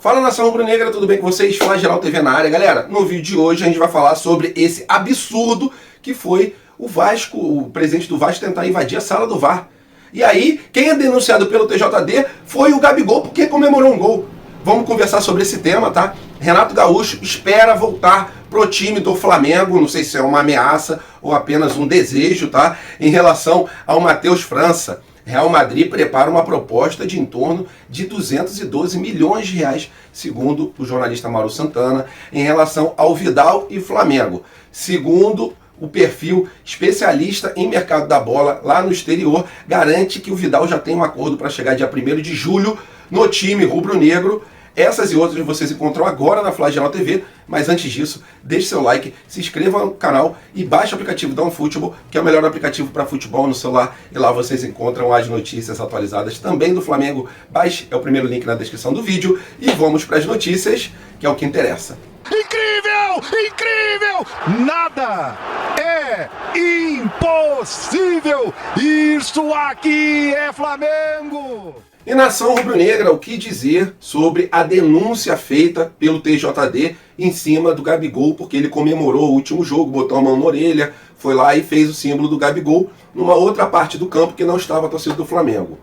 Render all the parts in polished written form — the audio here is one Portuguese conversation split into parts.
Fala, nação rubro-negra, tudo bem com vocês? Flageral TV na área, galera. No vídeo de hoje a gente vai falar sobre esse absurdo que foi o Vasco, o presidente do Vasco tentar invadir a sala do VAR. E aí, quem é denunciado pelo TJD foi o Gabigol, porque comemorou um gol. Vamos conversar sobre esse tema, tá? Renato Gaúcho espera voltar pro time do Flamengo, não sei se é uma ameaça ou apenas um desejo, tá? Em relação ao Matheus França. Real Madrid prepara uma proposta de em torno de 212 milhões de reais, segundo o jornalista Mauro Santana, em relação ao Vidal e Flamengo. Segundo o perfil especialista em mercado da bola lá no exterior, garante que o Vidal já tem um acordo para chegar dia 1º de julho no time rubro-negro. Essas e outras vocês encontram agora na Flageral TV, mas antes disso, deixe seu like, se inscreva no canal e baixe o aplicativo da OneFootball, que é o melhor aplicativo para futebol no celular, e lá vocês encontram as notícias atualizadas também do Flamengo. Baixe, é o primeiro link na descrição do vídeo, e vamos para as notícias, que é o que interessa. Incrível! Incrível! Nada é impossível! Isso aqui é Flamengo! E nação rubro-negra, o que dizer sobre a denúncia feita pelo TJD em cima do Gabigol, porque ele comemorou o último jogo, botou a mão na orelha, foi lá e fez o símbolo do Gabigol numa outra parte do campo que não estava a torcida do Flamengo.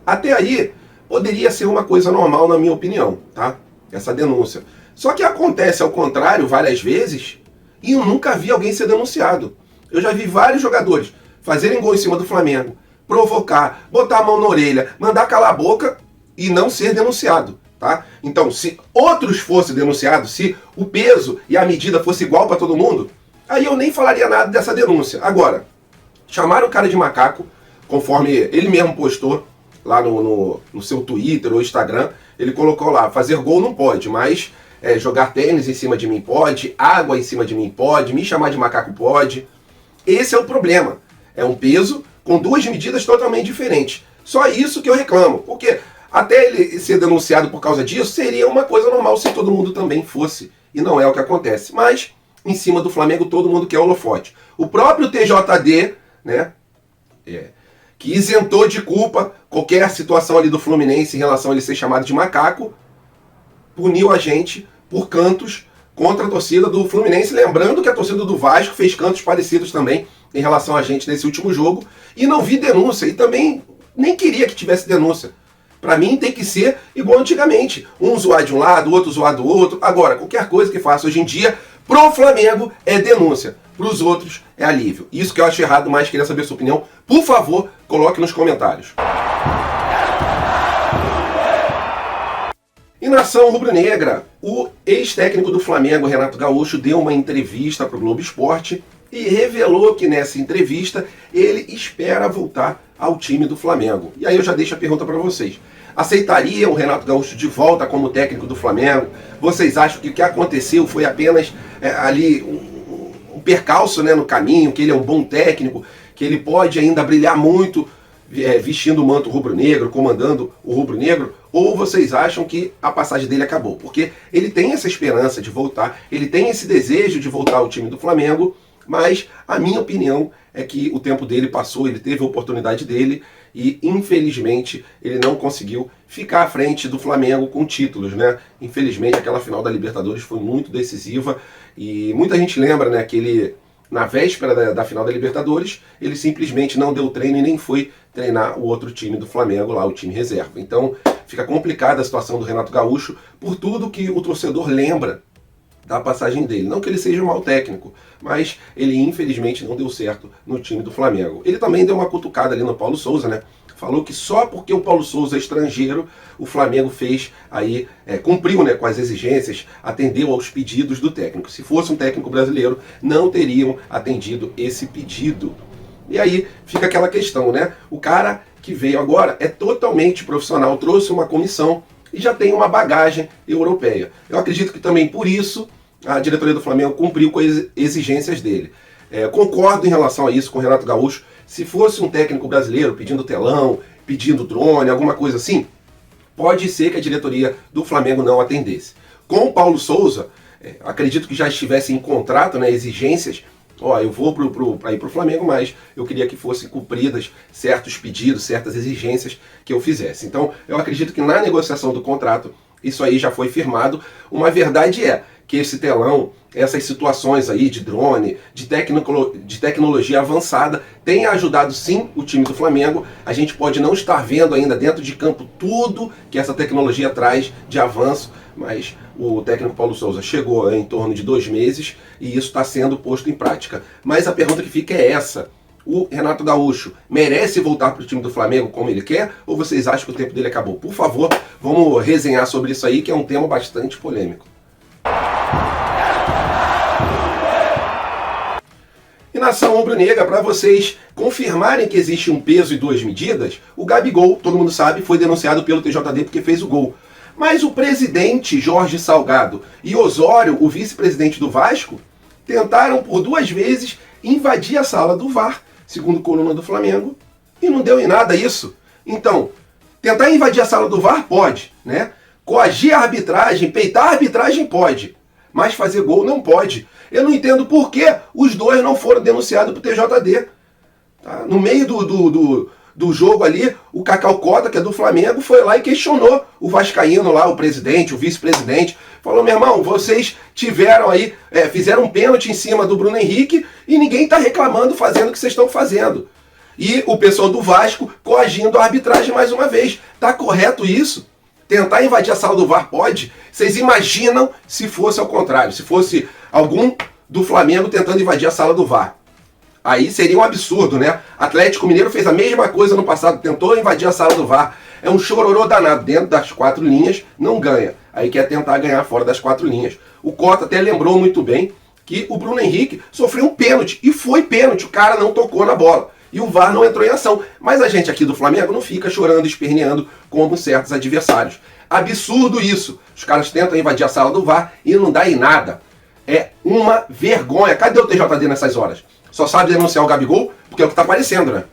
Até aí, poderia ser uma coisa normal, na minha opinião, tá? Essa denúncia. Só que acontece ao contrário várias vezes e eu nunca vi alguém ser denunciado. Eu já vi vários jogadores fazerem gol em cima do Flamengo, provocar, botar a mão na orelha, mandar calar a boca e não ser denunciado, tá? Então, se outros fossem denunciados, se o peso e a medida fosse igual para todo mundo, aí eu nem falaria nada dessa denúncia. Agora, chamaram o cara de macaco, conforme ele mesmo postou lá no seu Twitter ou Instagram, ele colocou lá, fazer gol não pode, mas jogar tênis em cima de mim pode, água em cima de mim pode, me chamar de macaco pode. Esse é o problema. É um peso com duas medidas totalmente diferentes. Só isso que eu reclamo, porque até ele ser denunciado por causa disso seria uma coisa normal se todo mundo também fosse, e não é o que acontece. Mas, em cima do Flamengo, todo mundo quer holofote. O próprio TJD, né, que isentou de culpa qualquer situação ali do Fluminense em relação a ele ser chamado de macaco, puniu a gente por cantos contra a torcida do Fluminense, lembrando que a torcida do Vasco fez cantos parecidos também em relação a gente nesse último jogo, e não vi denúncia, e também nem queria que tivesse denúncia. Pra mim tem que ser igual antigamente, um zoar de um lado, o outro zoar do outro. Agora, qualquer coisa que faça hoje em dia, pro Flamengo é denúncia, pros outros é alívio. Isso que eu acho errado, mas queria saber a sua opinião. Por favor, coloque nos comentários. E nação rubro-negra, o ex-técnico do Flamengo, Renato Gaúcho, deu uma entrevista para o Globo Esporte e revelou que nessa entrevista ele espera voltar ao time do Flamengo. E aí eu já deixo a pergunta para vocês. Aceitariam o Renato Gaúcho de volta como técnico do Flamengo? Vocês acham que o que aconteceu foi apenas ali um percalço, né, no caminho, que ele é um bom técnico, que ele pode ainda brilhar muito vestindo o manto rubro-negro, comandando o rubro-negro? Ou vocês acham que a passagem dele acabou? Porque ele tem essa esperança de voltar, ele tem esse desejo de voltar ao time do Flamengo, mas a minha opinião é que o tempo dele passou, ele teve a oportunidade dele e, infelizmente, ele não conseguiu ficar à frente do Flamengo com títulos, né? Infelizmente, aquela final da Libertadores foi muito decisiva e muita gente lembra, né, que ele, na véspera da final da Libertadores, ele simplesmente não deu treino e nem foi treinar o outro time do Flamengo lá, o time reserva. Então, fica complicada a situação do Renato Gaúcho por tudo que o torcedor lembra da passagem dele. Não que ele seja um mau técnico, mas ele infelizmente não deu certo no time do Flamengo. Ele também deu uma cutucada ali no Paulo Souza, né? Falou que só porque o Paulo Souza é estrangeiro, o Flamengo fez aí, cumpriu, né, com as exigências, atendeu aos pedidos do técnico. Se fosse um técnico brasileiro, não teriam atendido esse pedido. E aí fica aquela questão, né? O cara que veio agora é totalmente profissional, trouxe uma comissão e já tem uma bagagem europeia. Eu acredito que também por isso a diretoria do Flamengo cumpriu com as exigências dele. Concordo em relação a isso com o Renato Gaúcho. Se fosse um técnico brasileiro pedindo telão, pedindo drone, alguma coisa assim, pode ser que a diretoria do Flamengo não atendesse. Com o Paulo Souza, acredito que já estivesse em contrato, né, exigências. Eu vou para ir para o Flamengo, mas eu queria que fossem cumpridas certos pedidos, certas exigências que eu fizesse. Então, eu acredito que na negociação do contrato, isso aí já foi firmado. Uma verdade é que esse telão, essas situações aí de drone, de tecnologia avançada, tem ajudado sim o time do Flamengo. A gente pode não estar vendo ainda dentro de campo tudo que essa tecnologia traz de avanço, mas o técnico Paulo Souza chegou em torno de 2 meses e isso está sendo posto em prática. Mas a pergunta que fica é essa: o Renato Gaúcho merece voltar para o time do Flamengo como ele quer, ou vocês acham que o tempo dele acabou? Por favor, vamos resenhar sobre isso aí, que é um tema bastante polêmico. E nação rubro-negra, para vocês confirmarem que existe um peso e 2 medidas, o Gabigol, todo mundo sabe, foi denunciado pelo TJD porque fez o gol. Mas o presidente Jorge Salgado e Osório, o vice-presidente do Vasco, tentaram por 2 vezes invadir a sala do VAR, segundo coluna do Flamengo, e não deu em nada isso. Então, tentar invadir a sala do VAR pode, né? Coagir a arbitragem, peitar a arbitragem pode, mas fazer gol não pode. Eu não entendo por que os dois não foram denunciados para o TJD. Tá? No meio do jogo ali, o Cacau Cota, que é do Flamengo, foi lá e questionou o vascaíno lá, o presidente, o vice-presidente. Falou: meu irmão, vocês tiveram aí, fizeram um pênalti em cima do Bruno Henrique e ninguém está reclamando, fazendo o que vocês estão fazendo. E o pessoal do Vasco coagindo a arbitragem mais uma vez. Tá correto isso? Tentar invadir a sala do VAR pode? Vocês imaginam se fosse ao contrário, se fosse algum do Flamengo tentando invadir a sala do VAR? Aí seria um absurdo, né? Atlético Mineiro fez a mesma coisa no passado, tentou invadir a sala do VAR. É um chororô danado, dentro das 4 linhas, não ganha. Aí quer tentar ganhar fora das 4 linhas. O Cota até lembrou muito bem que o Bruno Henrique sofreu um pênalti, e foi pênalti, o cara não tocou na bola. E o VAR não entrou em ação. Mas a gente aqui do Flamengo não fica chorando, esperneando como certos adversários. Absurdo isso. Os caras tentam invadir a sala do VAR e não dá em nada. É uma vergonha. Cadê o TJD nessas horas? Só sabe denunciar o Gabigol porque é o que está aparecendo, né?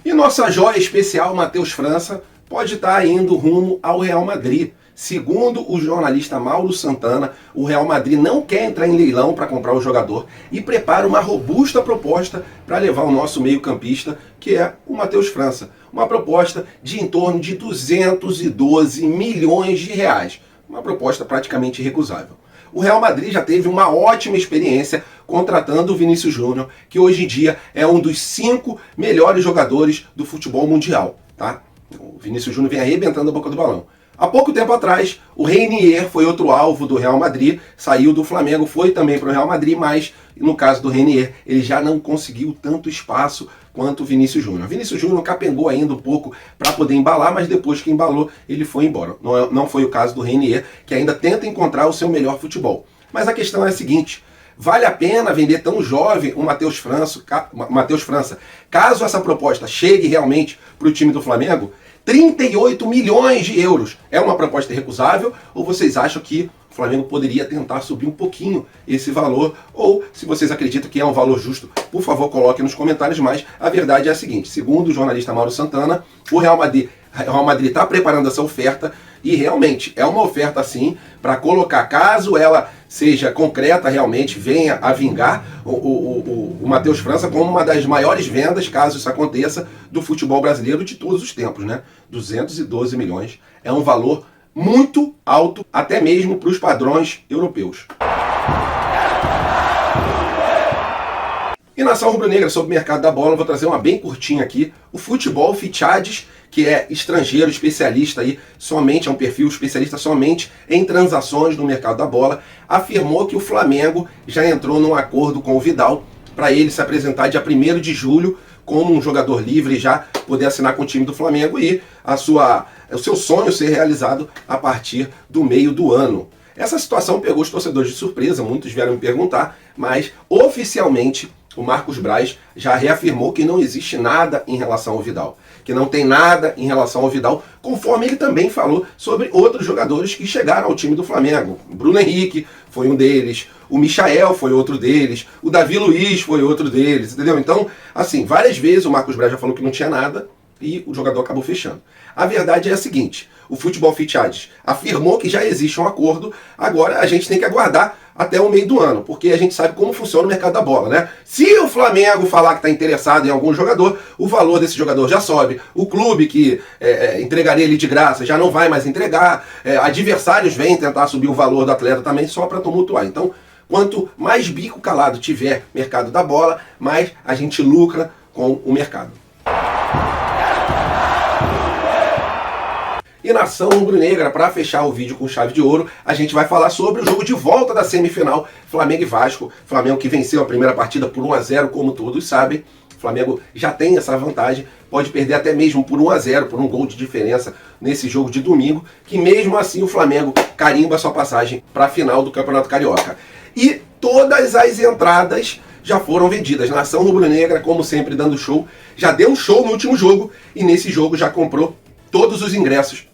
E nossa joia especial, Matheus França, pode estar indo rumo ao Real Madrid. Segundo o jornalista Mauro Santana, o Real Madrid não quer entrar em leilão para comprar o jogador e prepara uma robusta proposta para levar o nosso meio-campista, que é o Matheus França. Uma proposta de em torno de 212 milhões de reais. Uma proposta praticamente irrecusável. O Real Madrid já teve uma ótima experiência contratando o Vinícius Júnior, que hoje em dia é um dos 5 melhores jogadores do futebol mundial. Tá? O Vinícius Júnior vem arrebentando a boca do balão. Há pouco tempo atrás, o Reinier foi outro alvo do Real Madrid, saiu do Flamengo, foi também para o Real Madrid, mas no caso do Reinier, ele já não conseguiu tanto espaço quanto o Vinícius Júnior. O Vinícius Júnior capengou ainda um pouco para poder embalar, mas depois que embalou, ele foi embora. Não foi o caso do Reinier, que ainda tenta encontrar o seu melhor futebol. Mas a questão é a seguinte: vale a pena vender tão jovem o Matheus França? Caso essa proposta chegue realmente para o time do Flamengo, 38 milhões de euros. É uma proposta irrecusável, ou vocês acham que o Flamengo poderia tentar subir um pouquinho esse valor? Ou, se vocês acreditam que é um valor justo, por favor, coloquem nos comentários. Mas a verdade é a seguinte: segundo o jornalista Mauro Santana, o Real Madrid está preparando essa oferta, e realmente é uma oferta assim para colocar, caso ela seja concreta, realmente venha a vingar o Matheus França como uma das maiores vendas, caso isso aconteça, do futebol brasileiro de todos os tempos, né? 212 milhões é um valor muito alto, até mesmo para os padrões europeus. E nação rubro-negra, sobre o mercado da bola, eu vou trazer uma bem curtinha aqui. O Futebol Fichades, que é estrangeiro, especialista aí, somente, é um perfil especialista somente em transações no mercado da bola, afirmou que o Flamengo já entrou num acordo com o Vidal para ele se apresentar dia 1º de julho como um jogador livre e já poder assinar com o time do Flamengo e o seu sonho ser realizado a partir do meio do ano. Essa situação pegou os torcedores de surpresa, muitos vieram me perguntar, mas oficialmente o Marcos Braz já reafirmou que não existe nada em relação ao Vidal, que não tem nada em relação ao Vidal, conforme ele também falou sobre outros jogadores que chegaram ao time do Flamengo. O Bruno Henrique foi um deles, o Michael foi outro deles, o Davi Luiz foi outro deles, entendeu? Então, assim, várias vezes o Marcos Braz já falou que não tinha nada, e o jogador acabou fechando. A verdade é a seguinte, o Futebol Fichajes afirmou que já existe um acordo, agora a gente tem que aguardar até o meio do ano, porque a gente sabe como funciona o mercado da bola, né? Se o Flamengo falar que está interessado em algum jogador, o valor desse jogador já sobe, o clube que entregaria ele de graça já não vai mais entregar, adversários vêm tentar subir o valor do atleta também só para tumultuar. Então, quanto mais bico calado tiver mercado da bola, mais a gente lucra com o mercado. E nação rubro-negra, para fechar o vídeo com chave de ouro, a gente vai falar sobre o jogo de volta da semifinal Flamengo e Vasco. Flamengo que venceu a primeira partida por 1-0, como todos sabem. O Flamengo já tem essa vantagem, pode perder até mesmo por 1-0, por um gol de diferença nesse jogo de domingo, que mesmo assim o Flamengo carimba sua passagem para a final do Campeonato Carioca. E todas as entradas já foram vendidas. Nação rubro-negra, como sempre, dando show. Já deu um show no último jogo e nesse jogo já comprou todos os ingressos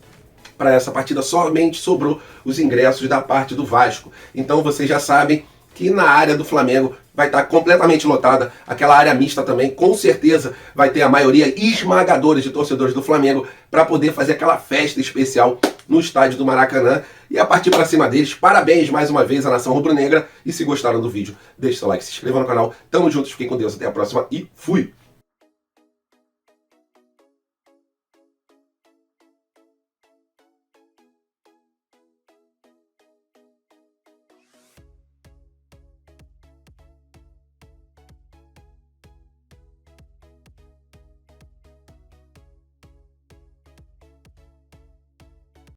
para essa partida. Somente sobrou os ingressos da parte do Vasco. Então vocês já sabem que na área do Flamengo vai estar completamente lotada. Aquela área mista também, com certeza, vai ter a maioria esmagadora de torcedores do Flamengo para poder fazer aquela festa especial no estádio do Maracanã. E a partir para cima deles, parabéns mais uma vez à Nação Rubro-Negra. E se gostaram do vídeo, deixe seu like, se inscreva no canal. Tamo juntos, fiquem com Deus, até a próxima e fui!